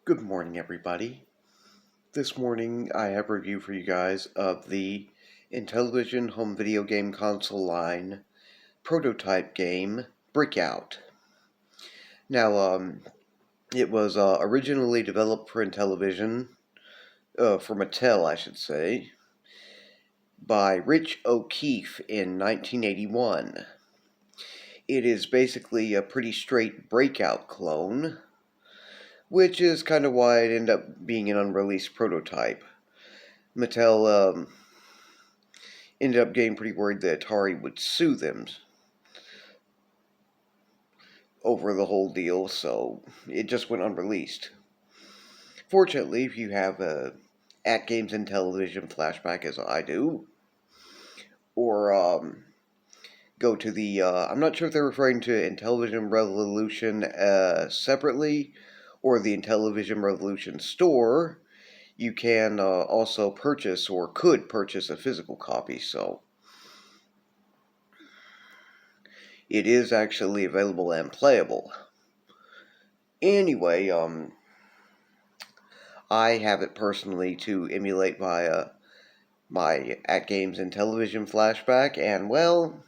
Good morning, everybody. This morning I have a review for you guys of the IntelliVision home video game console line prototype game, Brickout. Now, it was originally developed for IntelliVision, for Mattel, I should say, by Rich O'Keefe in 1981. It is basically a pretty straight Breakout clone, which is kind of why it ended up being an unreleased prototype. Mattel ended up getting pretty worried that Atari would sue them over the whole deal, so it just went unreleased. Fortunately, if you have a At Games IntelliVision flashback, as I do, or go to the, I'm not sure if they're referring to IntelliVision Revolution separately, or the IntelliVision Revolution store, you can also purchase, or could purchase, a physical copy, so it is actually available and playable. Anyway, I have it personally to emulate via my At Games IntelliVision flashback, and well,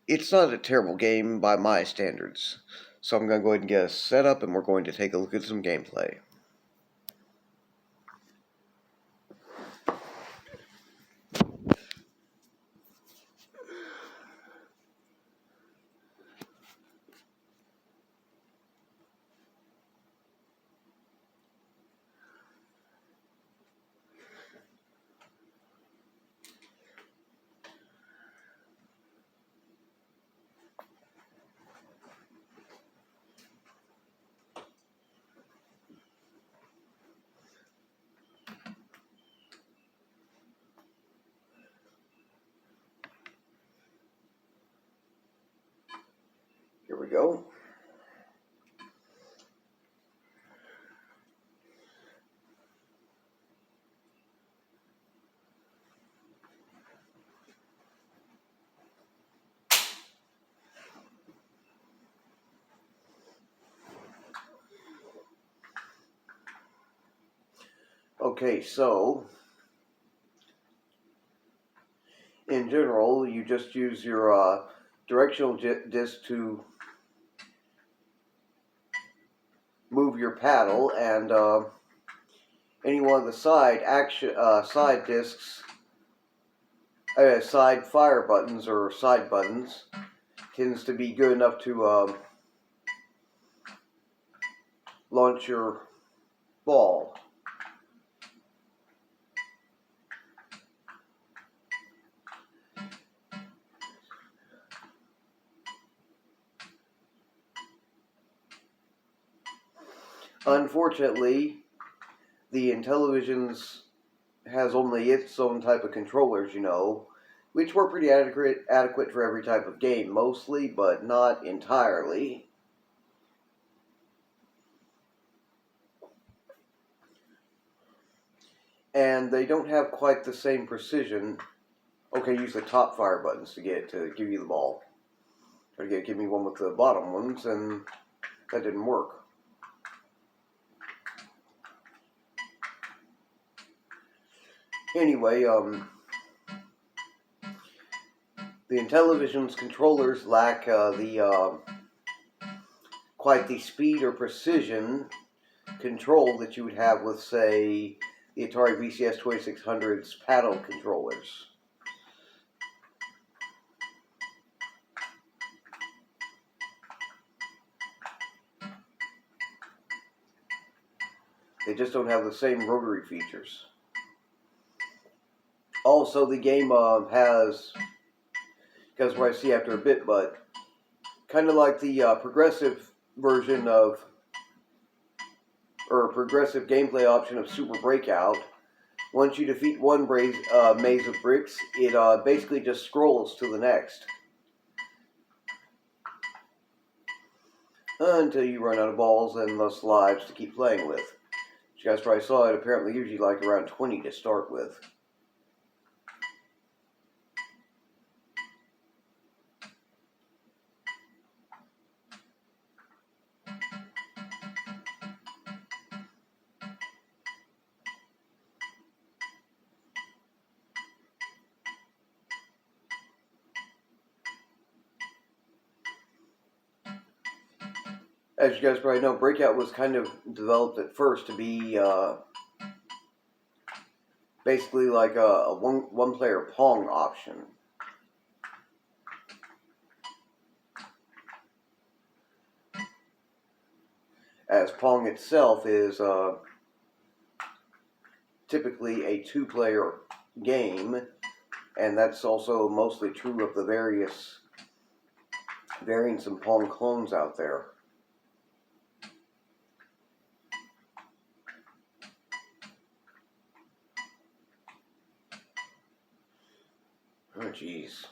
it's not a terrible game by my standards. So I'm going to go ahead and get us set up, and we're going to take a look at some gameplay. Here we go. Okay, so in general, you just use your directional disc to move your paddle, and any one of the side discs, side fire buttons or side buttons, tends to be good enough to launch your ball. Unfortunately, the IntelliVision has only its own type of controllers, which were pretty adequate for every type of game, mostly, but not entirely. And they don't have quite the same precision. Okay, use the top fire buttons to give you the ball. Try to give me one with the bottom ones, and that didn't work. Anyway, the IntelliVision's controllers lack quite the speed or precision control that you would have with, say, the Atari VCS 2600's paddle controllers. They just don't have the same rotary features. Also, the game has, because what I see after a bit, but kind of like the progressive version of, or progressive gameplay option of Super Breakout, once you defeat one maze of bricks, it basically just scrolls to the next. Until you run out of balls and thus lives to keep playing with. You guys probably saw it apparently usually like around 20 to start with. As you guys probably know, Breakout was kind of developed at first to be basically like a one-player Pong option. As Pong itself is typically a two-player game, and that's also mostly true of the various variants and Pong clones out there. Oh, jeez.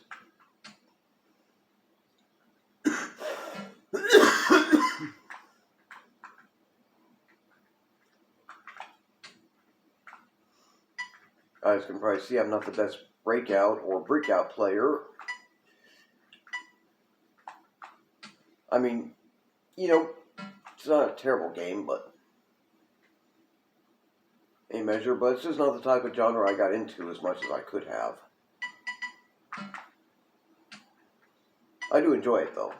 As you can probably see, I'm not the best Breakout or Brickout player. I mean, you know, it's not a terrible game, but a measure, but it's just not the type of genre I got into as much as I could have. I do enjoy it, though.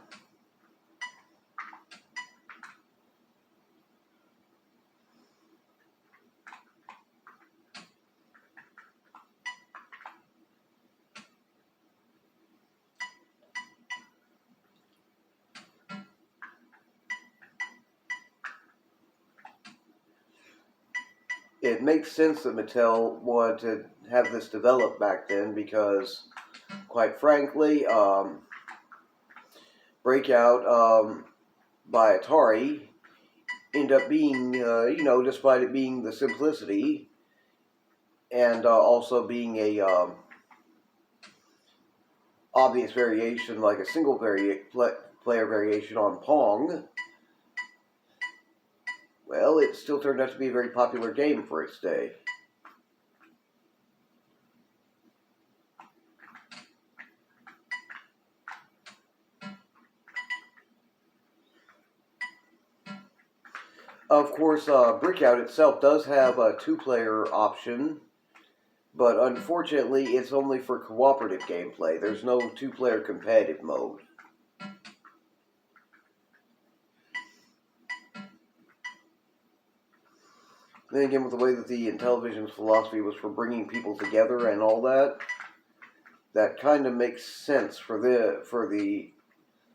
It makes sense that Mattel wanted to have this developed back then because, quite frankly, Breakout by Atari ended up being, despite it being the simplicity and also being a obvious variation, like a single player variation on Pong, well, it still turned out to be a very popular game for its day. Of course, Brickout itself does have a two-player option, but unfortunately, it's only for cooperative gameplay. There's no two-player competitive mode. Then again, with the way that the IntelliVision's philosophy was for bringing people together and all that, that kind of makes sense for the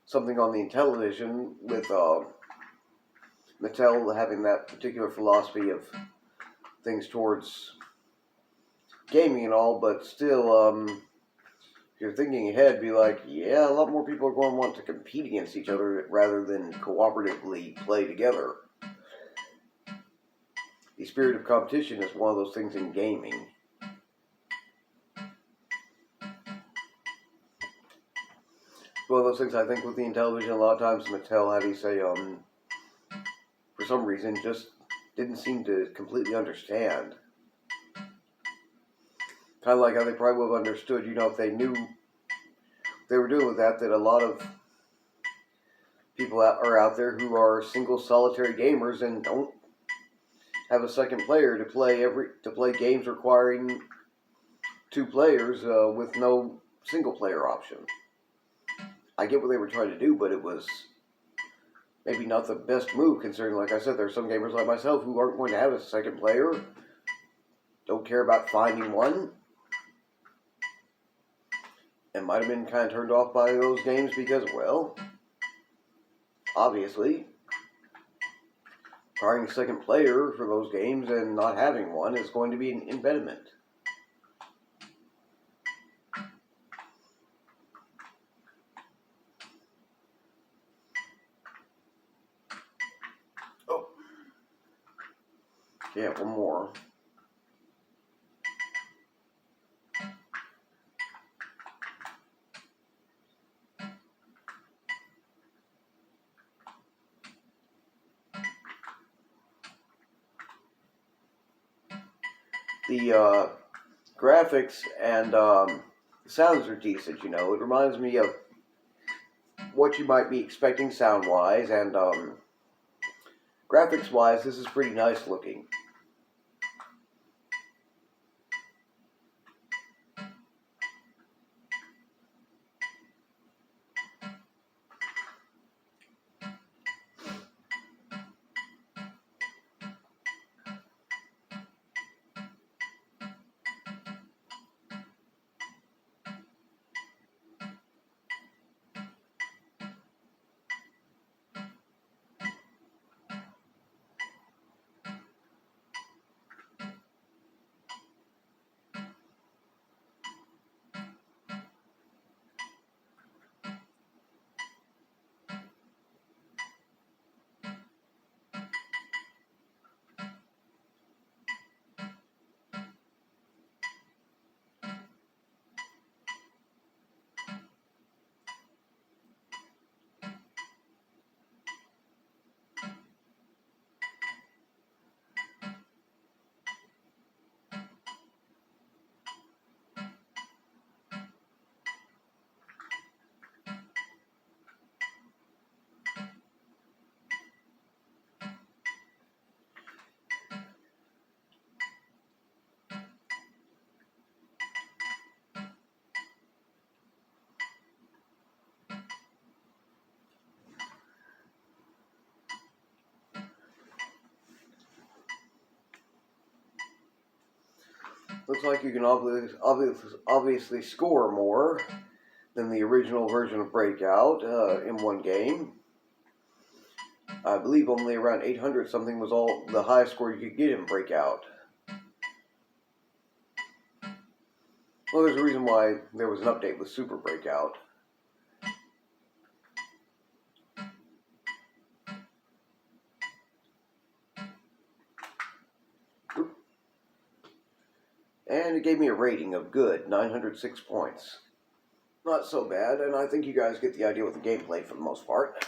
something on the IntelliVision with Mattel having that particular philosophy of things towards gaming and all, but still, if you're thinking ahead, be like, yeah, a lot more people are going to want to compete against each other rather than cooperatively play together. The spirit of competition is one of those things in gaming. One of those things I think with the IntelliVision, a lot of times Mattel, how do you say, for some reason, just didn't seem to completely understand. Kind of like how they probably would have understood, if they knew they were doing with that a lot of people are out there who are single solitary gamers and don't have a second player to play games requiring two players with no single player option. I get what they were trying to do, but it was maybe not the best move considering, like I said, there's some gamers like myself who aren't going to have a second player, don't care about finding one, and might have been kind of turned off by those games because, well, obviously, requiring a second player for those games and not having one is going to be an impediment. Oh. Yeah, one more. The graphics and sounds are decent, It reminds me of what you might be expecting sound-wise, and graphics-wise, this is pretty nice looking. Looks like you can obviously score more than the original version of Breakout in one game. I believe only around 800 something was all the highest score you could get in Breakout. Well, there's a reason why there was an update with Super Breakout. And it gave me a rating of good, 906 points. Not so bad, and I think you guys get the idea with the gameplay for the most part.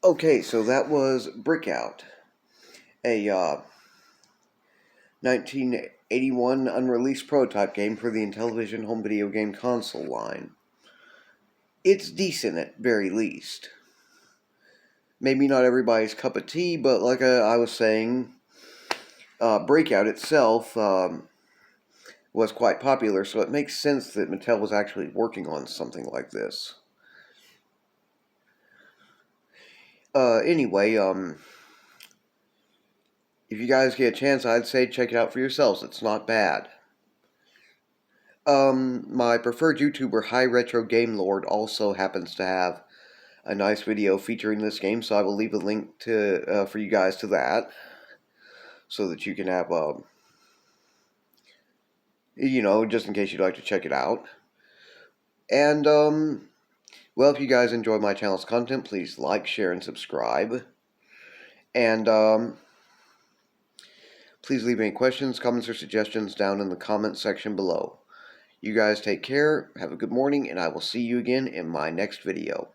Okay, so that was Brickout, a 1981 unreleased prototype game for the IntelliVision home video game console line. It's decent at very least. Maybe not everybody's cup of tea, but like I was saying, Breakout itself was quite popular, so it makes sense that Mattel was actually working on something like this. Anyway, if you guys get a chance, I'd say check it out for yourselves. It's not bad. My preferred YouTuber, High Retro Game Lord, also happens to have a nice video featuring this game, so I will leave a link to for you guys to that, so that you can have, just in case you'd like to check it out. And, well, if you guys enjoy my channel's content, please like, share, and subscribe. And, please leave any questions, comments, or suggestions down in the comment section below. You guys take care, have a good morning, and I will see you again in my next video.